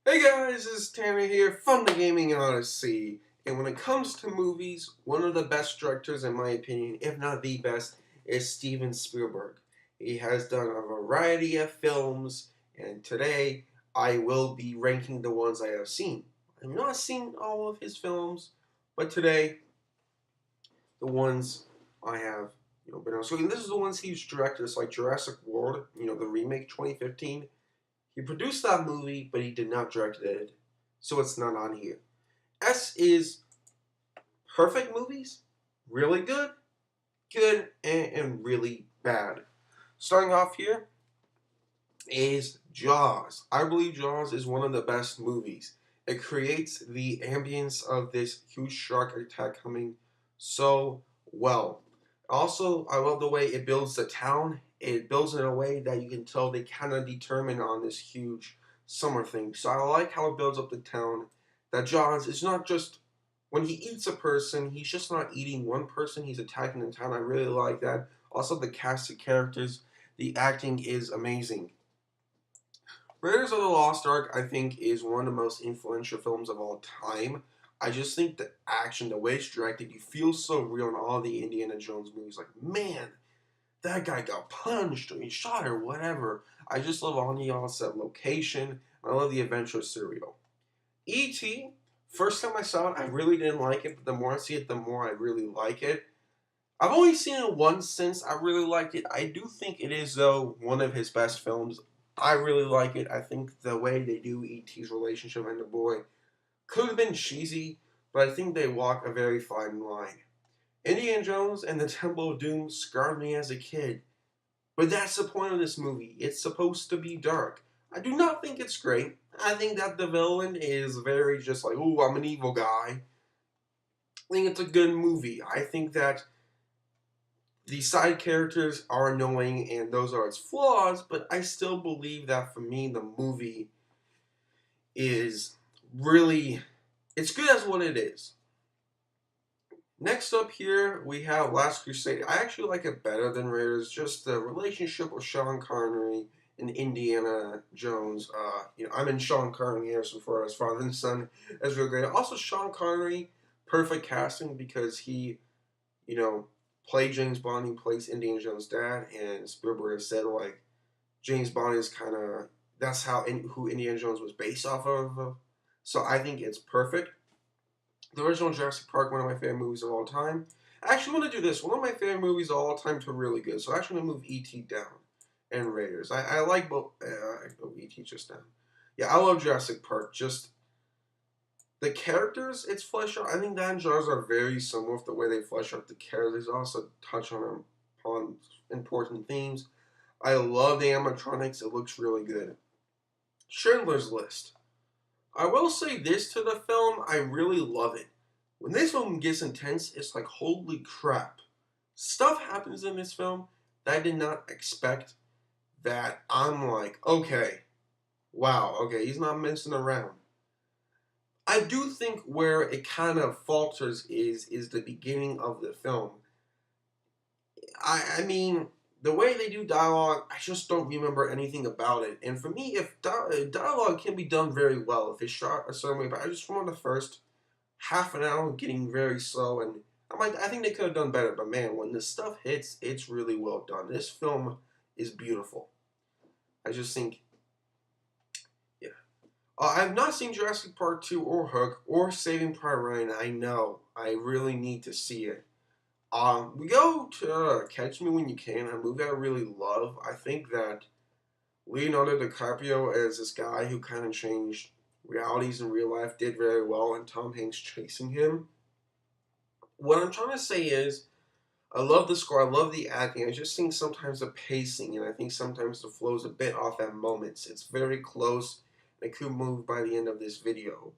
Hey guys, it's Tanner here from the Gaming Odyssey. And when it comes to movies, one of the best directors, in my opinion, if not the best, is Steven Spielberg. He has done a variety of films, and today I will be ranking the ones I have seen. I've not seen all of his films, but today, the ones I have been on. So this is the ones he's directed. It's like Jurassic World, the remake 2015. He produced that movie, but he did not direct it, so it's not on here. S is perfect movies, really good, and really bad. Starting off here is Jaws. I believe Jaws is one of the best movies. It creates the ambience of this huge shark attack coming so well. Also, I love the way it builds the town. It builds in a way that you can tell they kind of determined on this huge summer thing. So I like how it builds up the town. That Jaws is not just when he eats a person, he's just not eating one person, he's attacking the town. I really like that. Also, the cast of characters, the acting is amazing. Raiders of the Lost Ark, I think, is one of the most influential films of all time. I just think the action, the way it's directed, you feel so real in all the Indiana Jones movies. Like, man, that guy got punched or he shot or whatever. I just love all the on-set location. I love the adventure serial. E.T., first time I saw it, I really didn't like it, but the more I see it, the more I really like it. I've only seen it once since I really liked it. I do think it is, though, one of his best films. I really like it. I think the way they do E.T.'s relationship and the boy could have been cheesy, but I think they walk a very fine line. Indiana Jones and the Temple of Doom scarred me as a kid, but that's the point of this movie. It's supposed to be dark. I do not think it's great. I think that the villain is very just like, ooh, I'm an evil guy. I think it's a good movie. I think that the side characters are annoying and those are its flaws, but I still believe that for me, the movie is really, it's good as what it is. Next up here, we have Last Crusade. I actually like it better than Raiders. Just the relationship with Sean Connery and Indiana Jones. I'm in Sean Connery, Harrison Ford as father and son. That's real great. Also, Sean Connery, perfect casting because he, played James Bond. He plays Indiana Jones' dad, and Spielberg has said like James Bond is kind of that's who Indiana Jones was based off of. So I think it's perfect. The original Jurassic Park, one of my favorite movies of all time. I actually want to do this. One of my favorite movies of all time to really good. So I actually want to move E.T. down and Raiders. I like both. I go E.T. just down. Yeah, I love Jurassic Park. Just the characters it's fleshed out. I think that and Jaws are very similar with the way they flesh out the characters. Also touch on important themes. I love the animatronics. It looks really good. Schindler's List. I will say this to the film, I really love it. When this film gets intense, it's like, holy crap. Stuff happens in this film that I did not expect, that I'm like, okay, wow, okay, he's not messing around. I do think where it kind of falters is the beginning of the film. I mean, the way they do dialogue, I just don't remember anything about it. And for me, if dialogue can be done very well, if it's shot a certain way, but I just remember the first half an hour getting very slow, and I'm like, I think they could have done better. But man, when this stuff hits, it's really well done. This film is beautiful. I just think, yeah. I've not seen Jurassic Park 2 or Hook or Saving Private Ryan. I know. I really need to see it. We go to Catch Me When You Can, a movie I really love. I think that Leonardo DiCaprio as this guy who kind of changed realities in real life did very well, and Tom Hanks chasing him. What I'm trying to say is, I love the score, I love the acting. I just think sometimes the pacing, and I think sometimes the flow is a bit off at moments. It's very close, and it could move by the end of this video.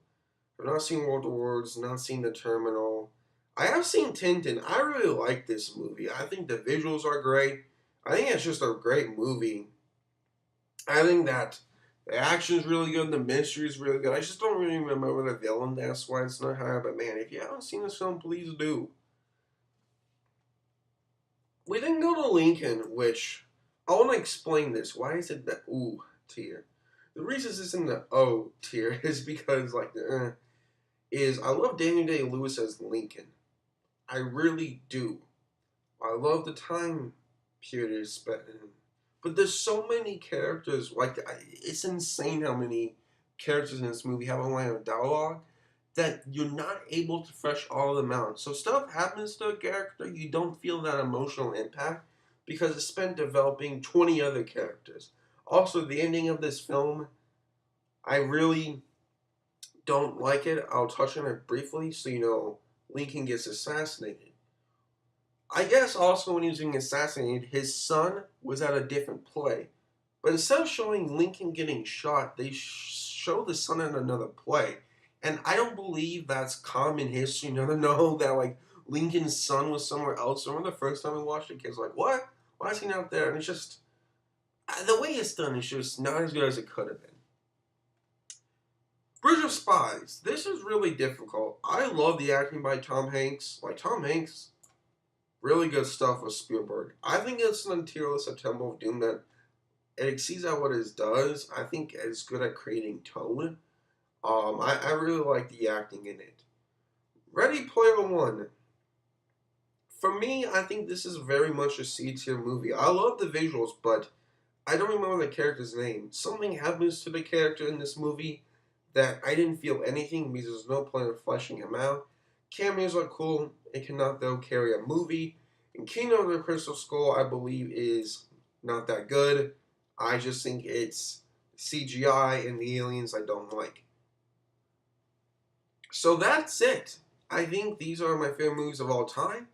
I've not seen World of Words, not seen The Terminal. I have seen Tintin. I really like this movie. I think the visuals are great. I think it's just a great movie. I think that the action is really good, the mystery is really good. I just don't really remember the villain, that's why it's not high. But man, if you haven't seen this film, please do. We then go to Lincoln, which I want to explain this. Why is it that ooh tier? The reason it's in the O tier is because is I love Daniel Day-Lewis as Lincoln. I really do. I love the time period it's spent in. But there's so many characters. It's insane how many characters in this movie have a line of dialogue that you're not able to flesh all of them out. So stuff happens to a character, you don't feel that emotional impact because it's spent developing 20 other characters. Also, the ending of this film, I really don't like it. I'll touch on it briefly. So, Lincoln gets assassinated. I guess also when he was being assassinated, his son was at a different play. But instead of showing Lincoln getting shot, they show the son in another play. And I don't believe that's common history. No, to know that Lincoln's son was somewhere else. I remember the first time we watched it, kids were like, what? Why is he not there? And it's just the way it's done is just not as good as it could have been. Bridge of Spies. This is really difficult. I love the acting by Tom Hanks. Tom Hanks, really good stuff with Spielberg. I think it's an Untitled September of Doom that it exceeds at what it does. I think it's good at creating tone. I really like the acting in it. Ready Player One. For me, I think this is very much a C-tier movie. I love the visuals, but I don't remember the character's name. Something happens to the character in this movie that I didn't feel anything because there's no point of fleshing him out. Cameos are cool. It cannot, though, carry a movie. And Kingdom of the Crystal Skull, I believe, is not that good. I just think it's CGI and the aliens I don't like. So that's it. I think these are my favorite movies of all time.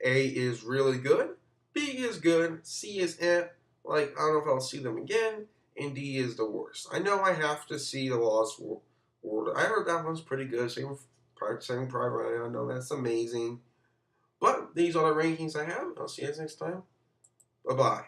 A is really good. B is good. C is eh. I don't know if I'll see them again. And D is the worst. I know I have to see The Lost World. I heard that one's pretty good. Saving Private Ryan. I know that's amazing. But these are the rankings I have. I'll see you guys next time. Bye-bye.